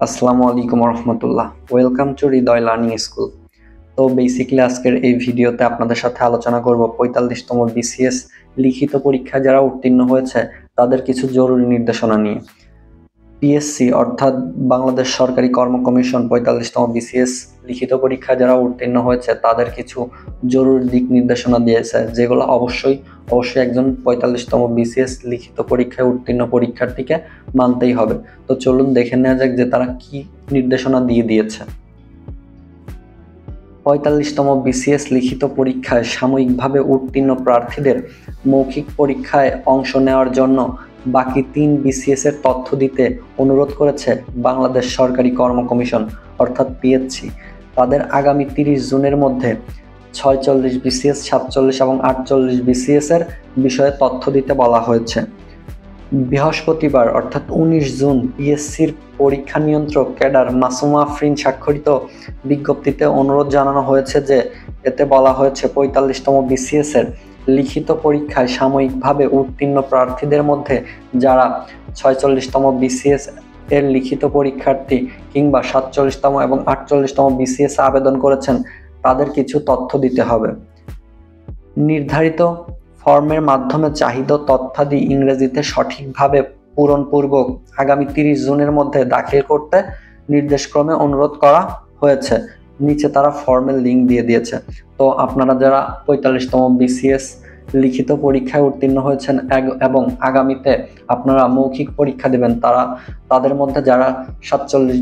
আসসালামু আলাইকুম রহমতুল্লাহ। Welcome to Hriday learning school. তো বেসিক্যালি আজকের এই ভিডিওতে আপনাদের সাথে আলোচনা করব ৪৫তম বিসিএস লিখিত পরীক্ষায় যারা উত্তীর্ণ হয়েছে তাদের কিছু জরুরি নির্দেশনা নিয়ে। পিএসসি অর্থাৎ বাংলাদেশ সরকারি কর্ম কমিশন ৪৫তম বিসিএস লিখিত পরীক্ষায় যারা উত্তীর্ণ হয়েছে তাদের কিছু জরুরি দিক নির্দেশনা দিয়েছে, যেগুলো অবশ্যই একজন ৪৫তম বিসিএস লিখিত পরীক্ষায় উত্তীর্ণ পরীক্ষার্থীকে মানতেই হবে। তো চলুন দেখে নেওয়া যাক যে তারা কি নির্দেশনা দিয়েছে। ৪৫তম বিসিএস লিখিত পরীক্ষায় সাময়িকভাবে উত্তীর্ণ প্রার্থীদের মৌখিক পরীক্ষায় অংশ নেওয়ার জন্য বাকি ৩ বিসিএস এর তথ্য দিতে অনুরোধ করেছে বাংলাদেশ সরকারি কর্ম কমিশন অর্থাৎ পিএসসি। তাদের আগামী ৩০ জুনের মধ্যে ৪৬ বিসিএস, ৪৭ এবং ৪৮ বিসিএস এর বিষয়ে তথ্য দিতে বলা হয়েছে। বৃহস্পতিবার অর্থাৎ ১৯ জুন পিএসসির পরীক্ষা নিয়ন্ত্রক ক্যাডার মাসুমা আফরিন স্বাক্ষরিত বিজ্ঞপ্তিতে অনুরোধ জানানো হয়েছে যে এতে বলা হয়েছে ৪৫তম বিসিএস এর লিখিত পরীক্ষায় সাময়িকভাবে উত্তীর্ণ প্রার্থীদের মধ্যে যারা ৪৬তম বিসিএস এর লিখিত পরীক্ষার্থী কিংবা ৪৭তম এবং ৪৮তম বিসিএস আবেদন করেছেন তাদের কিছু তথ্য দিতে হবে। নির্ধারিত ফর্মের মাধ্যমে চাহিদা তথ্যাদি ইংরেজিতে সঠিকভাবে পূরণপূর্বক আগামী ৩০ জুনের মধ্যে দাখিল করতে নির্দেশক্রমে অনুরোধ করা হয়েছে। নিচে তারা ফর্মের লিঙ্ক দিয়ে দিয়েছে। তো আপনারা যারা ৪৫তম বিসিএস লিখিত পরীক্ষায় উত্তীর্ণ হয়েছেন এবং আগামীতে আপনারা মৌখিক পরীক্ষা দেবেন, তাদের মধ্যে যারা ৪৬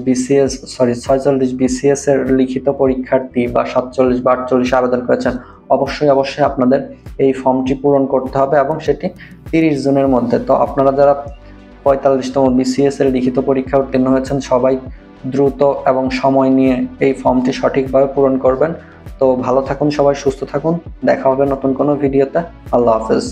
বিসিএস এর লিখিত পরীক্ষার্থী বা ৪৭ বা ৪৮ আবেদন করেছেন, অবশ্যই আপনাদের এই ফর্মটি পূরণ করতে হবে এবং সেটি ৩০ জুনের মধ্যে। তো আপনারা যারা ৪৫তম বিসিএস এর লিখিত পরীক্ষা উত্তীর্ণ হয়েছেন সবাই দ্রুত এবং সময় নিয়ে এই ফর্মটি সঠিকভাবে পূরণ করবেন। তো ভালো থাকুন সবাই, সুস্থ থাকুন, দেখা হবে নতুন কোনো ভিডিওতে। আল্লাহ হাফেজ।